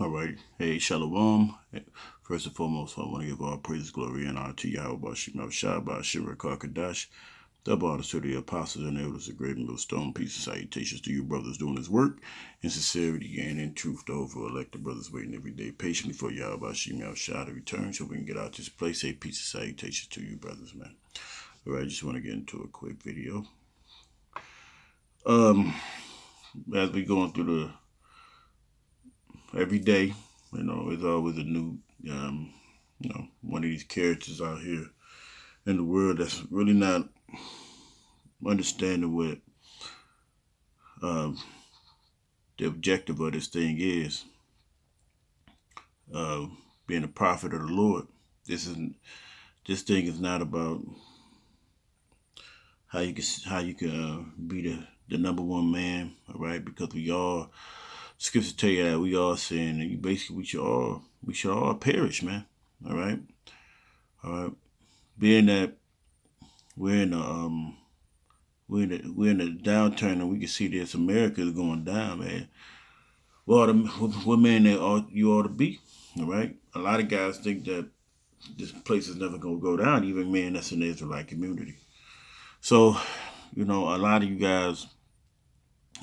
All right. Hey, Shalom. First and foremost, I want to give all praise, glory, and honor to Yahweh Shemel Shabbat, Shira Kakadash, double honors to the apostles and elders, the great millstone, peace and salutations to you brothers doing this work in sincerity and in truth. The overall elected brothers waiting every day patiently for Yahweh Shemel Shabbat to return so we can get out this place. Say peace and salutations to you brothers, man. All right, just want to get into a quick video. As we going through the every day, there's always a new, one of these characters out here in the world that's really not understanding what the objective of this thing is. Being a prophet of the Lord. This thing is not about how you can be the number one man, all right? Because we all, scripture tell you that we all sin, and basically we should all perish, man. All right. Being that we're in a we're in a downturn, and we can see this America is going down, man. Well, what man you ought to be, all right? A lot of guys think that this place is never gonna go down, even man that's in the Israelite community. So, a lot of you guys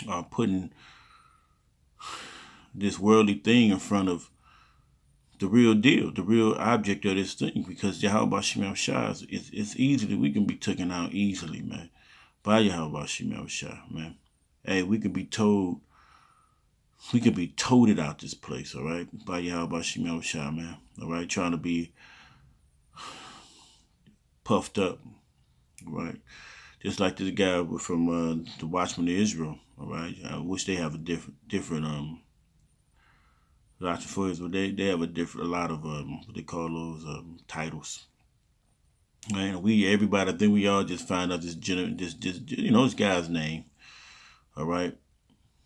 are putting this worldly thing in front of the real deal, the real object of this thing, because Yahweh Shemel Shah, it's easily, we can be taken out easily, man, by Yahweh Shemel Shah, man. Hey, we could be told, we could be toted out this place, all right, by Yahweh Shemel Shah, man, all right, trying to be puffed up, right, just like this guy from the Watchman of Israel, all right. I wish they have a different Watchman for Israel. They have a lot of what they call those titles. Man, everybody, I think we all just find out this guy's name, all right.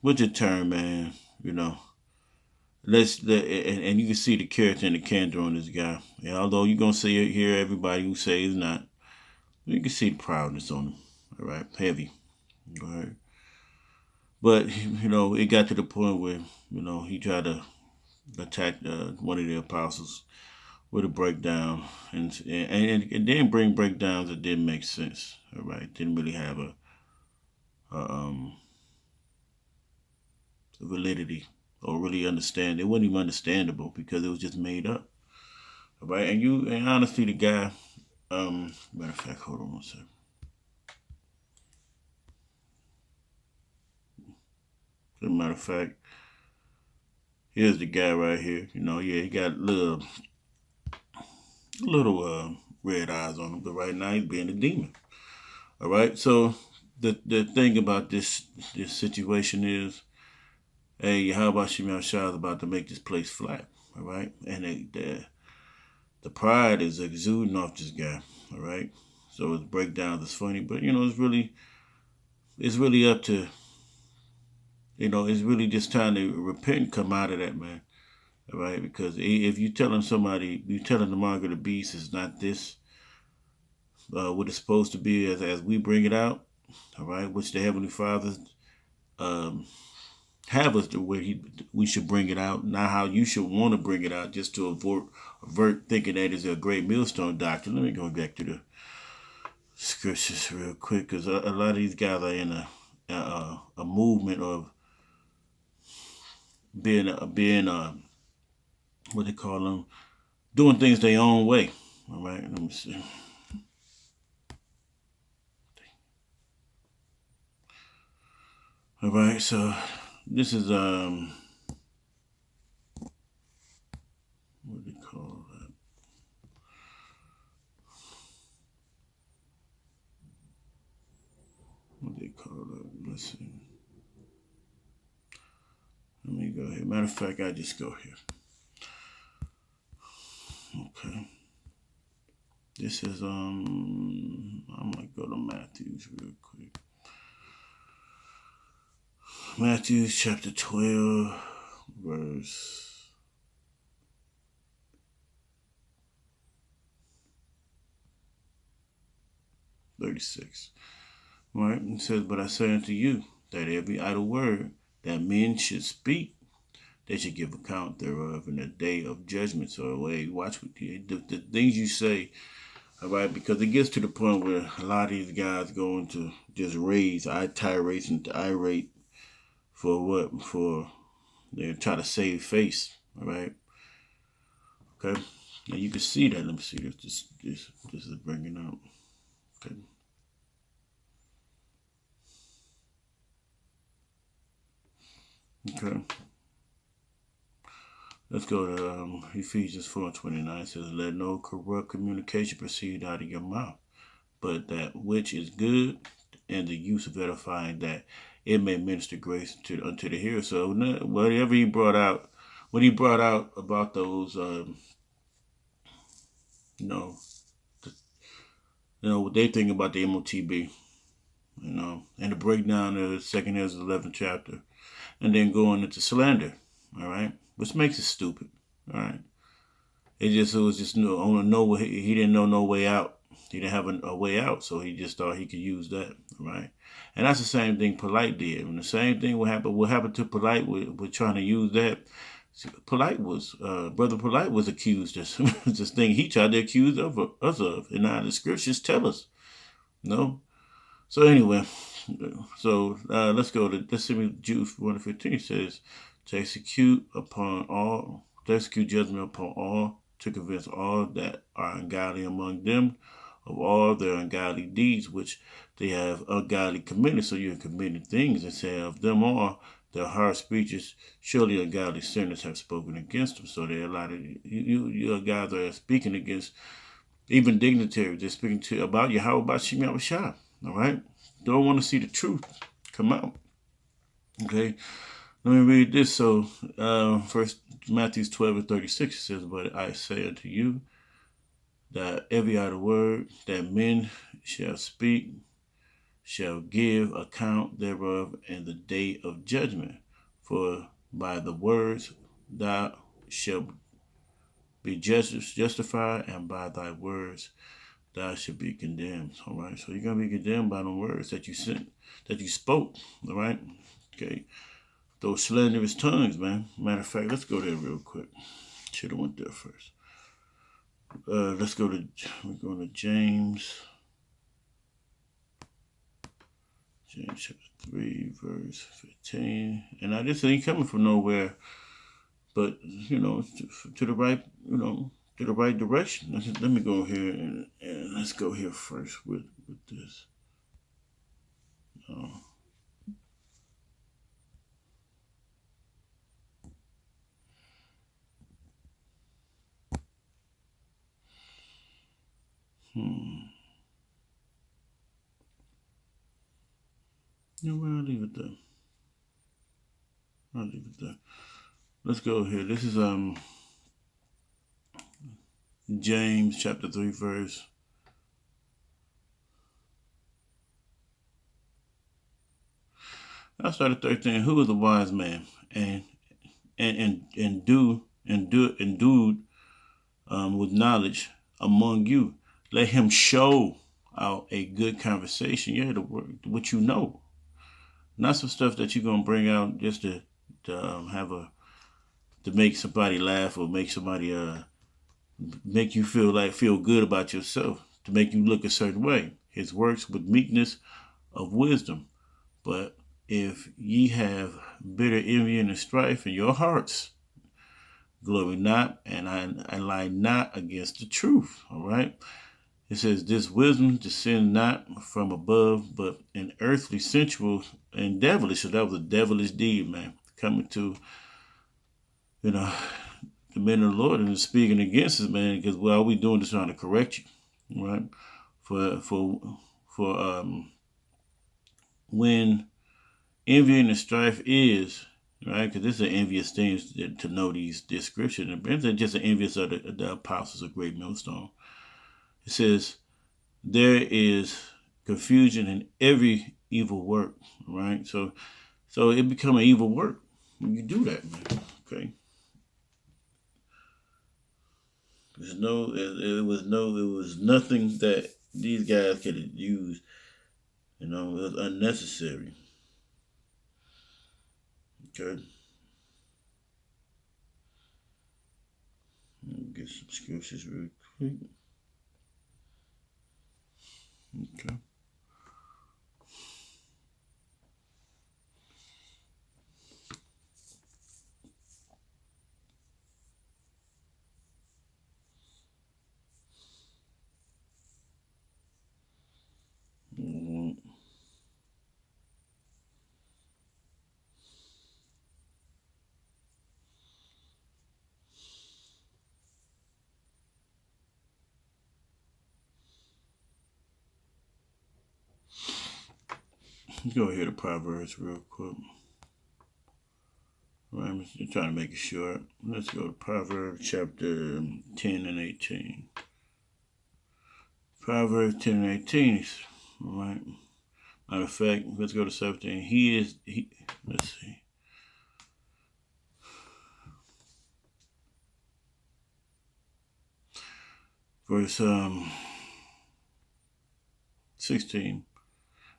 What's your term, man? And you can see the character and the candor on this guy. And although you're gonna hear everybody who say he's not, you can see the proudness on him. All right, heavy. All right, but it got to the point where he tried to attack one of the apostles with a breakdown, and then bring breakdowns that didn't make sense. All right, didn't really have a validity or really understand. It wasn't even understandable because it was just made up. All right, and honestly, the guy. Matter of fact, hold on one second. As a matter of fact, here's the guy right here. He got little red eyes on him, but right now he's being a demon. All right. So the thing about this situation is, hey, how about Shemel Shah is about to make this place flat. All right, and the pride is exuding off this guy. All right. So his breakdowns is funny, but it's really up to it's really just time to repent and come out of that, man. All right, because if you're telling the mark of the beast is not this, what it's supposed to be as we bring it out, all right, which the Heavenly Father have us the way we should bring it out, not how you should want to bring it out, just to avert thinking that is a great millstone doctrine. Let me go back to the scriptures real quick, because a lot of these guys are in a movement of being what they call them, doing things their own way. All right, let me see. All right, so this is what do they call that? What do they call that? Let's see. Let me go here. Matter of fact, I just go here. Okay. This is I'm gonna go to Matthew's real quick. Matthew chapter 12, verse 36. Right? It says, but I say unto you that every idle word that men should speak, they should give account thereof in the day of judgment. So, hey, watch what the things you say, all right, because it gets to the point where a lot of these guys go into just tirades and irate for what? For they try to save face, all right? Okay, now you can see that. Let me see if this is bringing up. Okay. Okay. Let's go to Ephesians 4:29. It says, "Let no corrupt communication proceed out of your mouth, but that which is good, and the use of edifying, that it may minister grace unto the hearer." So whatever he brought out, what he brought out about those, you know, what they think about the MOTB, and the breakdown of 2 Ezra 11th chapter, and then going into slander, all right, which makes it stupid, all right. It was just he didn't know no way out. He didn't have a way out, so he just thought he could use that, right? And that's the same thing Polite did. And the same thing what happened to Polite with trying to use that. Brother Polite was accused of this thing he tried to accuse us of. And now the scriptures tell us, no. So anyway, let's go to Jude 1:15 says, to execute judgment upon all, to convince all that are ungodly among them of all their ungodly deeds which they have ungodly committed. So you're committing things, and say of them all their harsh speeches, surely ungodly sinners have spoken against them. So there are a lot of you guys are speaking against even dignitaries. They're speaking about Yahweh Bashim Yahushua. All right, don't want to see the truth come out. Okay, let me read this. So, first Matthew 12:36 says, "But I say unto you that every idle word that men shall speak shall give account thereof in the day of judgment. For by the words thou shalt be justified, and by thy words thou shalt be condemned." All right, so you're gonna be condemned by the words that you spoke. All right, okay. Those slanderous tongues, man. Matter of fact, let's go there real quick. Should have went there first. We're going to James. James chapter 3, verse 15. And now this ain't coming from nowhere, but to the right, to the right direction. Let me go here and let's go here first with this. I'll leave it there. Let's go here. This is James chapter 3, verse. I started 13. Who is the wise man and endued with knowledge among you? Let him show out a good conversation. Yeah, what you know, not some stuff that you're gonna bring out just to make somebody laugh or make somebody make you feel good about yourself, to make you look a certain way. His works with meekness of wisdom. But if ye have bitter envy and strife in your hearts, glory not, and I lie not against the truth. All right. It says, this wisdom descends not from above, but an earthly, sensual, and devilish. So that was a devilish deed, man. Coming to, the men of the Lord and speaking against us, man, because all we doing is trying to correct you, right? For when envy and strife is, right? Because this is an envious thing to know this scripture. And it's just an envious of the apostles of Great Millstone. It says, there is confusion in every evil work, right? So it become an evil work when you do that, man. Okay. It was nothing that these guys could have used. It was unnecessary. Okay. get some scriptures real quick. Okay. Go ahead to Proverbs real quick. Right, I'm just trying to make it short. Let's go to Proverbs chapter 10 and 18. Proverbs 10 and 18. All right. Matter of fact, let's go to 17. Let's see. Verse 16.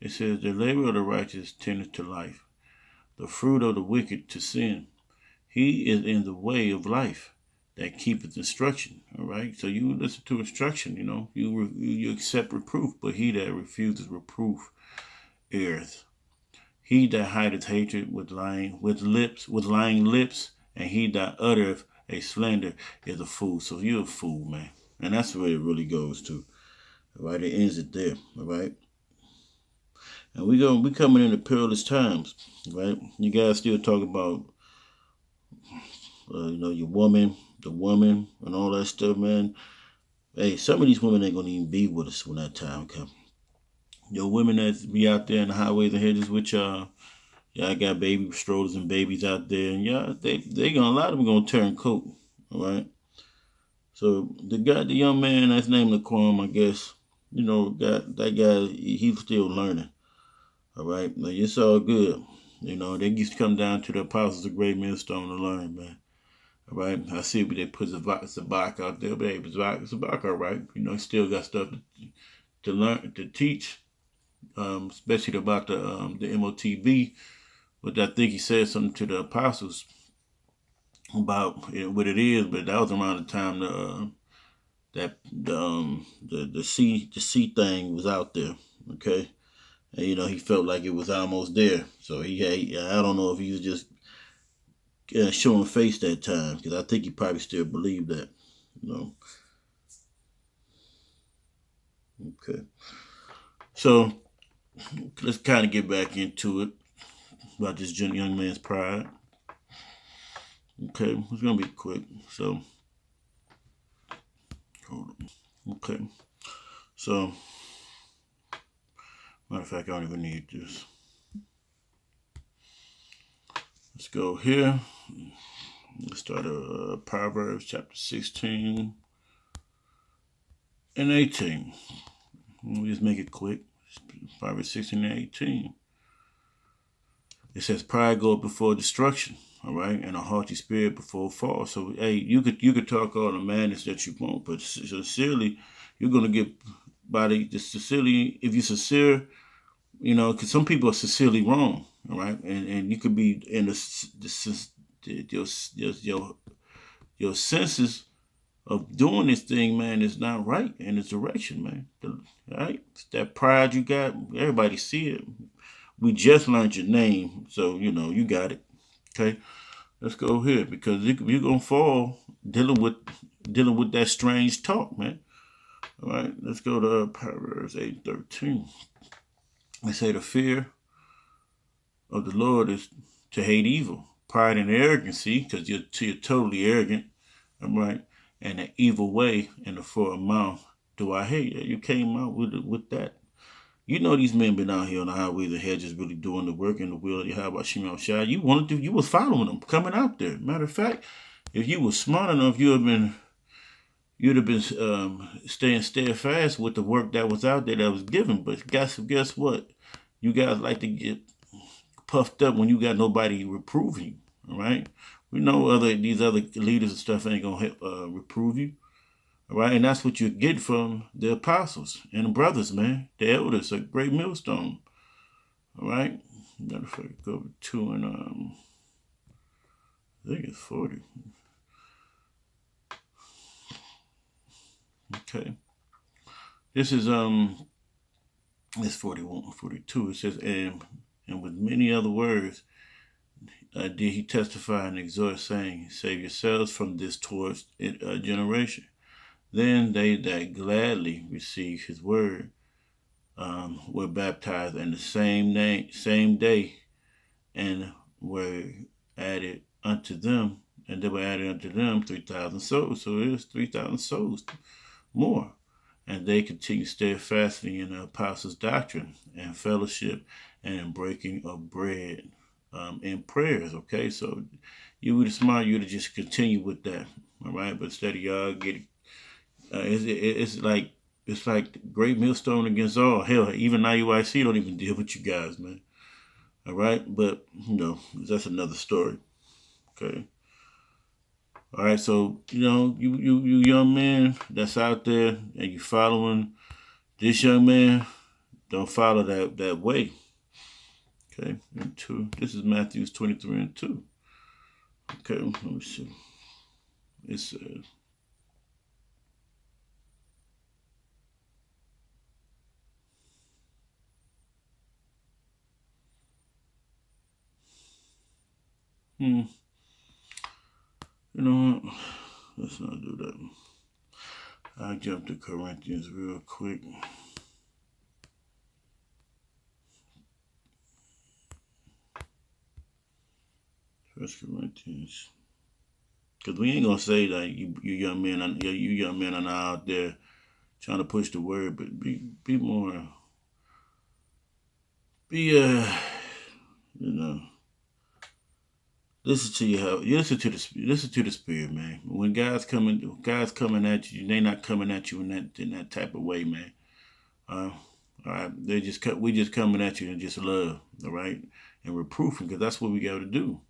It says, the labor of the righteous tendeth to life, the fruit of the wicked to sin. He is in the way of life that keepeth instruction. All right. So you listen to instruction, you accept reproof, but he that refuses reproof erreth. He that hideth hatred with lying lips, and he that uttereth a slander is a fool. So you're a fool, man. And that's where it really goes to. All right. It ends it there. All right. And we coming into perilous times, right? You guys still talk about, your woman, the woman, and all that stuff, man. Hey, some of these women ain't gonna even be with us when that time comes. Your women that be out there in the highways and hedges with y'all got baby strollers and babies out there, and a lot of them gonna turn coat, all right? So the young man that's named Laquan, I guess, that guy, he's still learning. All right, now it's all good. They used to come down to the Apostles of Great Millstone to learn, man. All right, I see they put Zabak out there, but hey, Zabak, all right. He still got stuff to learn, to teach, especially about the MOTB. But I think he said something to the apostles about what it is. But that was around the time the C thing was out there. Okay. And, he felt like it was almost there. So I don't know if he was just showing face that time, because I think he probably still believed that. Okay. So let's kind of get back into it about this young man's pride. Okay, it's gonna be quick. So hold on. Okay. So matter of fact, I don't even need this. Let's go here. Let's start Proverbs chapter 16 and 18. We'll just make it quick. Proverbs 16 and 18. It says, pride goeth before destruction, all right, and a haughty spirit before fall. So, hey, you could talk all the madness that you want, but sincerely, you're gonna get sincerely. If you're sincere, because some people are sincerely wrong, all right, and you could be in your senses of doing this thing, man, is not right in this direction, man. All right, that pride you got, everybody see it. We just learned your name, so you got it. Okay, let's go here, because you're gonna fall dealing with that strange talk, man. All right, let's go to Proverbs 8:13. They say the fear of the Lord is to hate evil, pride and arrogancy, because you're totally arrogant. All right, and the evil way and the foul mouth do I hate. You came out with that. These men been out here on the highways and hedges really doing the work in the will of Yahweh Shimon Shai. You was following them, coming out there. Matter of fact, if you were smart enough, you'd have been staying steadfast with the work that was out there that was given. But guess what? You guys like to get puffed up when you got nobody reproving you. All right? We know these other leaders and stuff ain't gonna help reprove you. All right, and that's what you get from the apostles and the brothers, man. The elders, a great millstone. All right, matter of fact, go over 2 and I think it's 40. Okay. This is it's 41, 42. It says, and with many other words did he testify and exhort, saying, save yourselves from this torched generation. Then they that gladly received his word were baptized in the same day, and were added unto them, and there were added unto them 3,000 souls. So it was 3,000 souls more. And they continued steadfastly in the apostles' doctrine and fellowship and in breaking of bread in prayers. Okay, so you would smart you to just continue with that. All right, but instead of y'all getting, it's like great millstone against all. Hell, even IUIC don't even deal with you guys, man. All right, but that's another story. Okay. All right, so you young man that's out there and you following this young man, don't follow that way. Okay, and 2. This is Matthew 23 and 2. Okay, let me see. It says, you know what? Let's not do that. I'll jump to Corinthians real quick. First Corinthians. Because we ain't gonna say that you young men are not out there trying to push the word, but be more, listen to listen to the spirit, man. When God's coming at you, they not coming at you in that type of way, man. All right, we just coming at you in just love, all right, and reproofing, because that's what we got to do.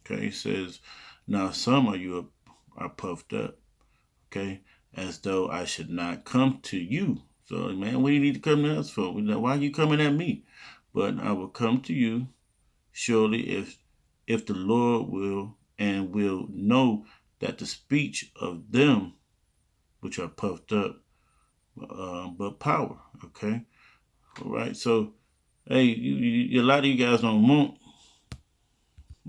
Okay, he says, now some of you are puffed up, okay, as though I should not come to you. So, man, what do you need to come to us for? Why are you coming at me? But I will come to you, surely, if the Lord will know that the speech of them which are puffed up, but power. Okay, all right. So, hey, a lot of you guys don't want.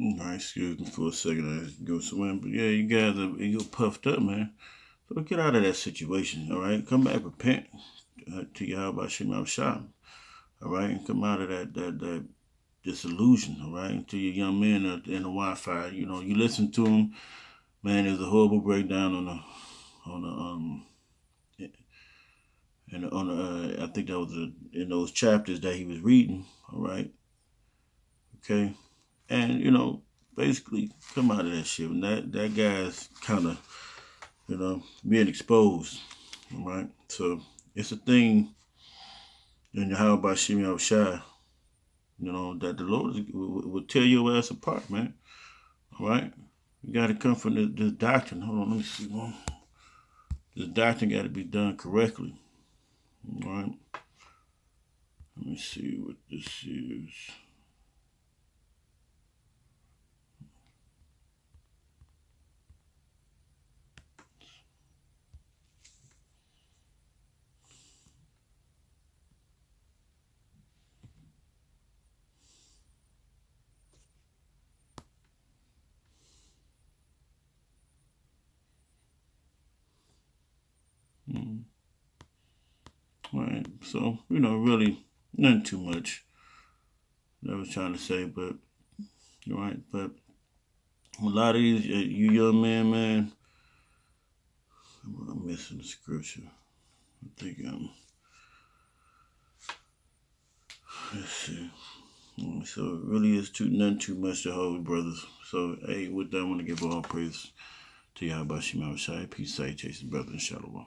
All right, excuse me for a second. I go somewhere, but yeah, you guys you're puffed up, man. So get out of that situation. All right, come back, repent to Yahweh Shem Shah. All right, and come out of that disillusion. All right, to your young men in the Wi-Fi. You listen to them, man. There's a horrible breakdown I think that was in those chapters that he was reading. All right, okay, and basically come out of that shit. And that guy's kind of being exposed. All right, so it's a thing in Yahweh Shem Shai, that the Lord will tear your ass apart, man. All right, you got to come from this doctrine. Hold on, let me see one. This doctrine got to be done correctly. All right, let me see what this is. All right, so really nothing too much that I was trying to say, but all right, but a lot of these you young men, man, I'm missing the scripture. I think let's see. So it really is nothing too much to hold, brothers. So hey, with that, I want to give all praise to Yahweh Shema Shai. Peace, say, chasing brother, and shalom.